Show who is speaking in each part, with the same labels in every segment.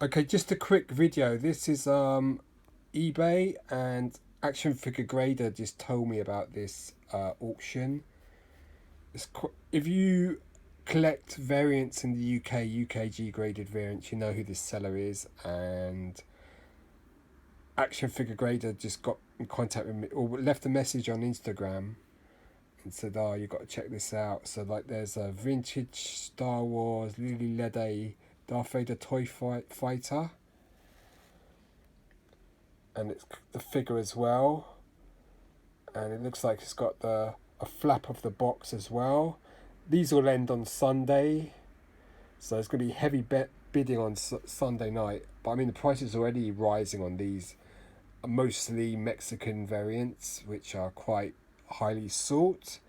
Speaker 1: Okay, just a quick video. This is eBay, and Action Figure Grader just told me about this auction. If you collect variants in the UK, UKG graded variants, you know who this seller is. And Action Figure Grader just got in contact with me or left a message on Instagram and said, "Oh, you got to check this out." So like, there's a vintage Star Wars Lili-Ledy Darth Vader toy fighter, and it's the figure as well, and it looks like it's got a flap of the box as well. These will end on Sunday, so it's going to be heavy bidding on Sunday night. But I mean, the price is already rising on these, mostly Mexican variants, which are quite highly sought.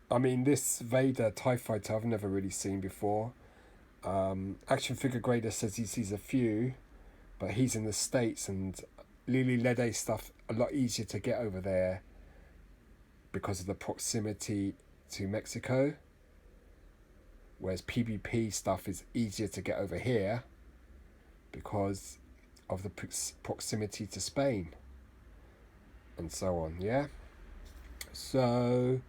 Speaker 1: I mean, this Vader TIE Fighter I've never really seen before. Action Figure Grader says he sees a few, but he's in the States, and Lili-Ledy stuff a lot easier to get over there because of the proximity to Mexico, whereas PvP stuff is easier to get over here because of the proximity to Spain and so on. Yeah, so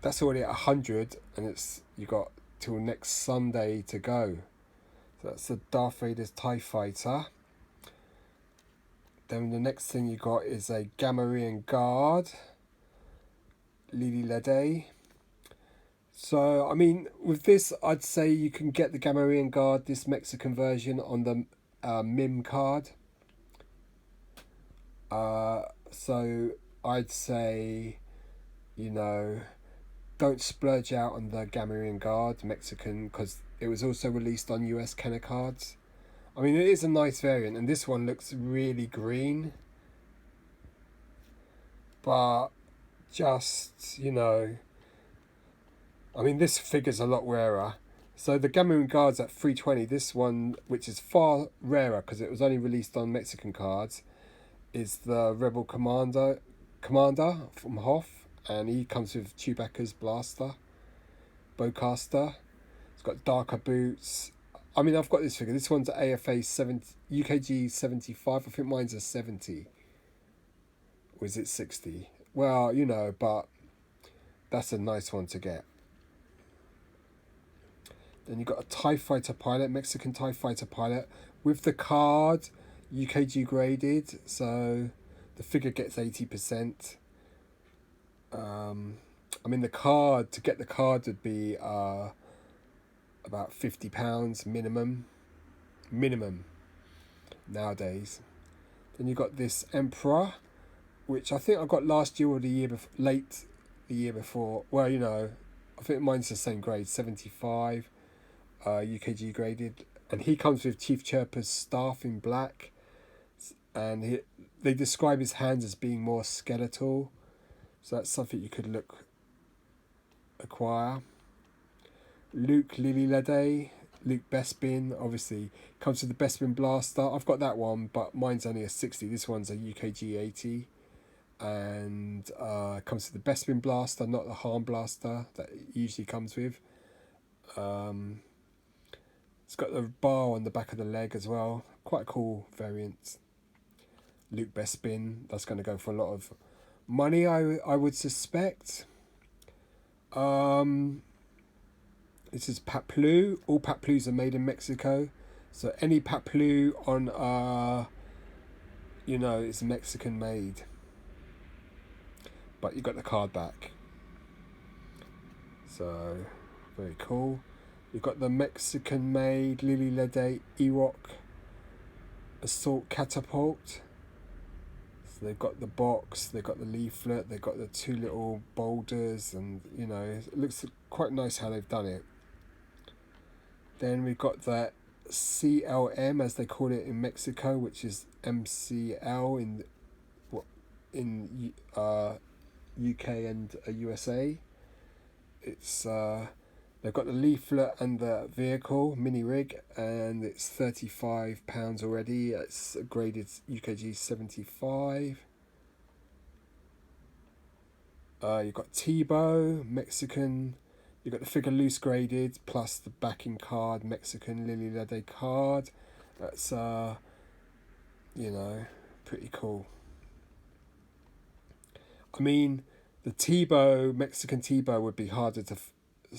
Speaker 1: that's already at 100, and it's you got till next Sunday to go. So that's the Darth Vader's TIE Fighter. Then the next thing you got is a Gamorrean Guard Lili-Ledy. So I mean, with this, I'd say you can get the Gamorrean Guard, this Mexican version, on the MIM card. So I'd say, you know, don't splurge out on the Gamorrean Guard Mexican, because it was also released on US Kenner cards. I mean, it is a nice variant, and this one looks really green. But just, you know, I mean, this figure's a lot rarer. So the Gamorrean Guard's at 320. This one, which is far rarer because it was only released on Mexican cards, is the Rebel Commander from Hoth, and he comes with Chewbacca's blaster, bowcaster. It's got darker boots. I mean, I've got this figure. This one's AFA 70, UKG 75. I think mine's a 70. Or is it 60? Well, you know, but that's a nice one to get. Then you've got a TIE Fighter pilot, Mexican TIE Fighter pilot, with the card, UKG graded, so the figure gets 80%. I mean, the card, to get the card would be about £50 minimum nowadays. Then you've got this Emperor, which I think I got last year or the year before, late the year before. Well, you know, I think mine's the same grade, 75, UKG graded, and he comes with Chief Chirpa's staff in black, and they describe his hands as being more skeletal, so that's something you could acquire. Luke Lili-Ledy, Luke Bespin, obviously comes with the Bespin blaster. I've got that one, but mine's only a 60. This one's a UKG 80, and comes with the Bespin blaster, not the Harm blaster that it usually comes with. It's got the bar on the back of the leg as well. Quite a cool variant. Luke Bespin, that's going to go for a lot of money, I would suspect. This is Paplu. All Paplus are made in Mexico, so any Paplu on you know, it's Mexican made, but you got the card back, so very cool. You've got the Mexican made Lili-Ledy Ewok assault catapult. So they've got the box, they've got the leaflet, they've got the two little boulders, and you know, it looks quite nice how they've done it. Then we've got the CLM, as they call it in Mexico, which is MCL in UK and USA. It's they've got the leaflet and the vehicle mini rig, and it's £35 already. It's graded UKG 75. You've got Tebow, Mexican You've got the figure loose graded plus the backing card, Mexican Lili-Ledy card. That's you know, pretty cool. I mean, the Tebow, Mexican Tebow would be harder to,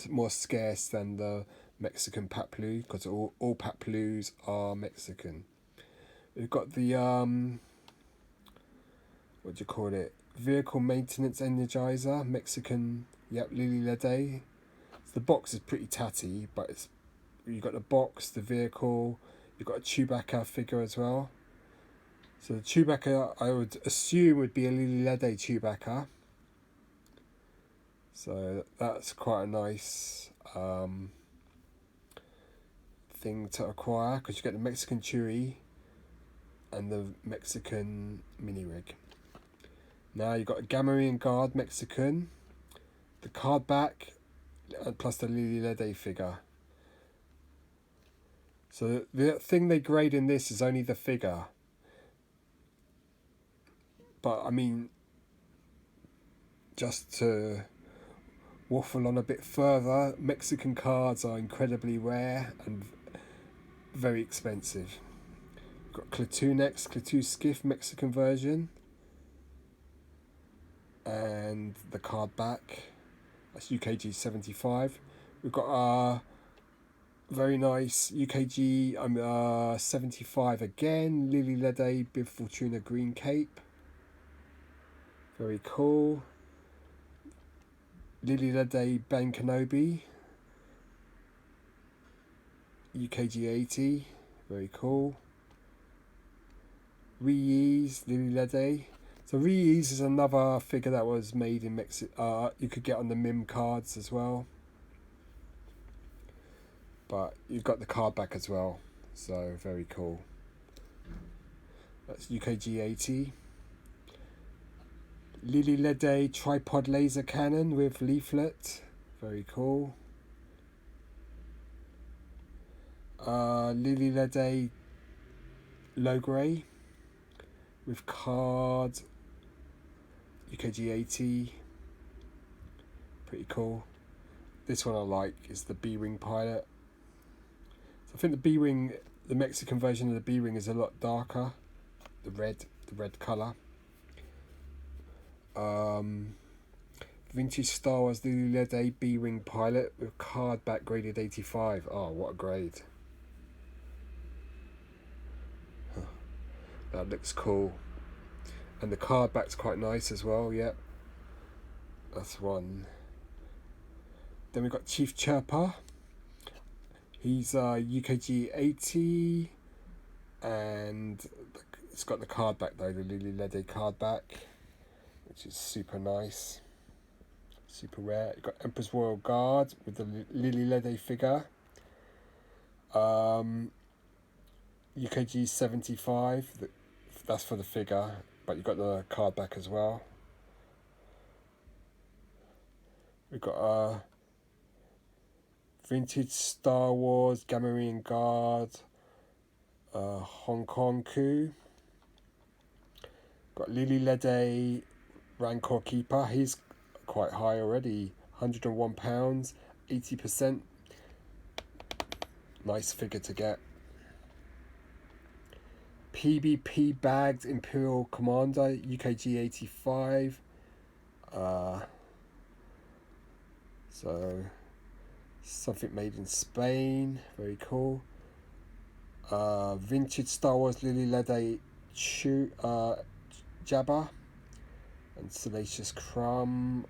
Speaker 1: more scarce than the Mexican Paploo, because all Paploos are Mexican. We've got the, what do you call it? Vehicle Maintenance Energizer, Mexican, yep, Lili-Ledy. The box is pretty tatty, but it's, you've got the box, the vehicle, you've got a Chewbacca figure as well. So the Chewbacca, I would assume, would be a Lili-Ledy Chewbacca. So that's quite a nice thing to acquire, because you get the Mexican Chewie and the Mexican mini rig. Now you've got a Gamorrean Guard Mexican, the card back, plus the Lili-Ledy figure. So the thing they grade in this is only the figure. But I mean, just to waffle on a bit further, Mexican cards are incredibly rare and very expensive. We've got Clatunex, Clatu Skiff Mexican version, and the card back. That's UKG 75. We've got a very nice UKG 75 again, Lili-Ledy Bib Fortuna green cape. Very cool. Lili-Ledy Ben Kenobi, UKG 80, very cool. Ree-Yees, Lili-Ledy. So Ree-Yees is another figure that was made in Mexico. You could get on the MIM cards as well. But you've got the card back as well. So very cool. That's UKG 80. Lili-Ledy tripod laser cannon with leaflet, very cool. Lili-Ledy low grey with card, UKG 80, pretty cool. This one I like is the B-Wing pilot. So I think the B-Wing, the Mexican version of the B-Wing is a lot darker, the red colour. Vintage Star Wars Lili-Ledy B-Wing pilot with card back graded 85. Oh, what a grade. That looks cool. And the card back's quite nice as well, yep. That's one. Then we've got Chief Chirper. He's UKG 80. And it's got the card back though, the Lili-Ledy card back, which is super nice, super rare. You've got Emperor's Royal Guard with the Lili-Ledy figure. UKG 75, that's for the figure, but you've got the card back as well. We've got a vintage Star Wars Gamorrean Guard, Hong Kong Coup. Got Lili-Ledy Rancor Keeper. He's quite high already, £101, 80%. Nice figure to get. PBP bagged Imperial Commander, UKG 85. So something made in Spain, very cool. Vintage Star Wars Lili-Ledy Jabba and Salacious Crumb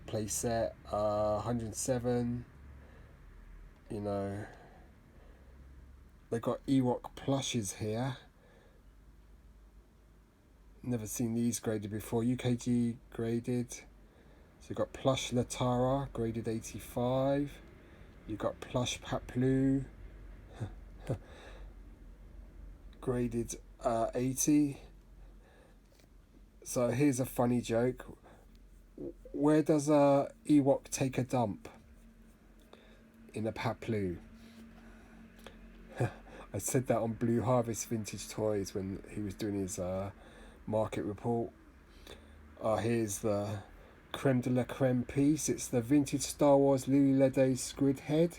Speaker 1: playset, 107. You know, they got Ewok plushes here. Never seen these graded before. UKG graded. So you've got plush Latara graded 85. You've got plush Paploo graded 80. So here's a funny joke. Where does a Ewok take a dump? In a Paploo. I said that on Blue Harvest Vintage Toys when he was doing his market report. Here's the creme de la creme piece. It's the vintage Star Wars Lili-Ledy squid head.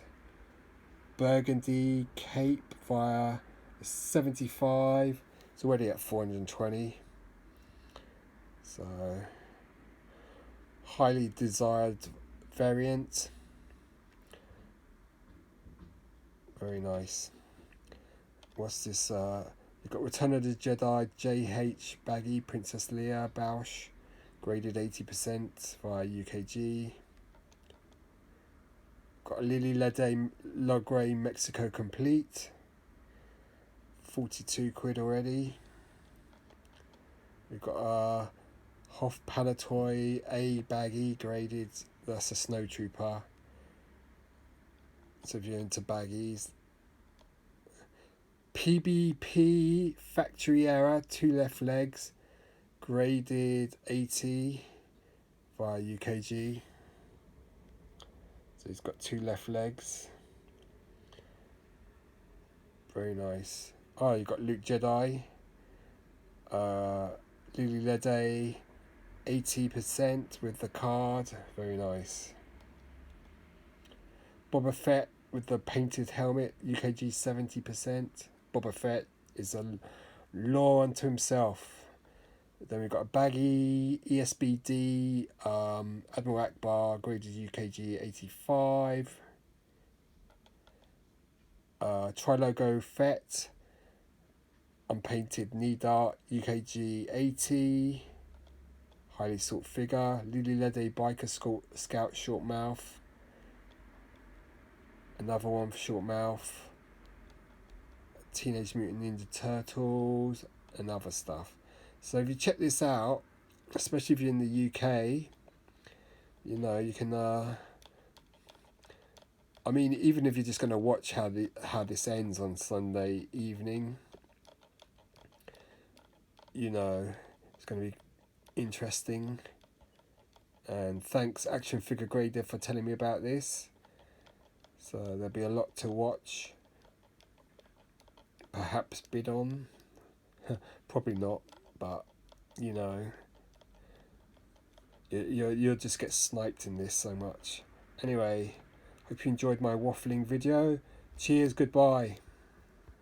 Speaker 1: Burgundy cape via 75. It's already at 420. So, highly desired variant. Very nice. What's this? You've got Return of the Jedi JH baggy Princess Leia Bausch, graded 80% via UKG. Got a Lili-Ledy La Grey Mexico complete, 42 quid already. We've got a Hoff Palatoy A baggy graded, that's a snow trooper. So if you're into baggies. PBP factory error, 2 left legs, graded 80 via UKG. So he's got 2 left legs. Very nice. Oh, you've got Luke Jedi. Lili-Ledy 80% with the card. Very nice. Boba Fett with the painted helmet, UKG 70%. Boba Fett is a law unto himself. Then we've got a baggy ESBD Admiral Akbar graded UKG 85. Tri-logo Fett unpainted knee dart UKG 80. Highly sought figure. Lili-Ledy biker scout short mouth. Another one for short mouth. Teenage Mutant Ninja Turtles and other stuff. So if you check this out, especially if you're in the UK, you know, you can I mean, even if you're just going to watch how this ends on Sunday evening, you know, it's going to be interesting. And thanks Action Figure Grader for telling me about this. So there'll be a lot to watch. Perhaps bid on. Probably not, but you know, you'll just get sniped in this so much. Anyway, hope you enjoyed my waffling video. Cheers, goodbye.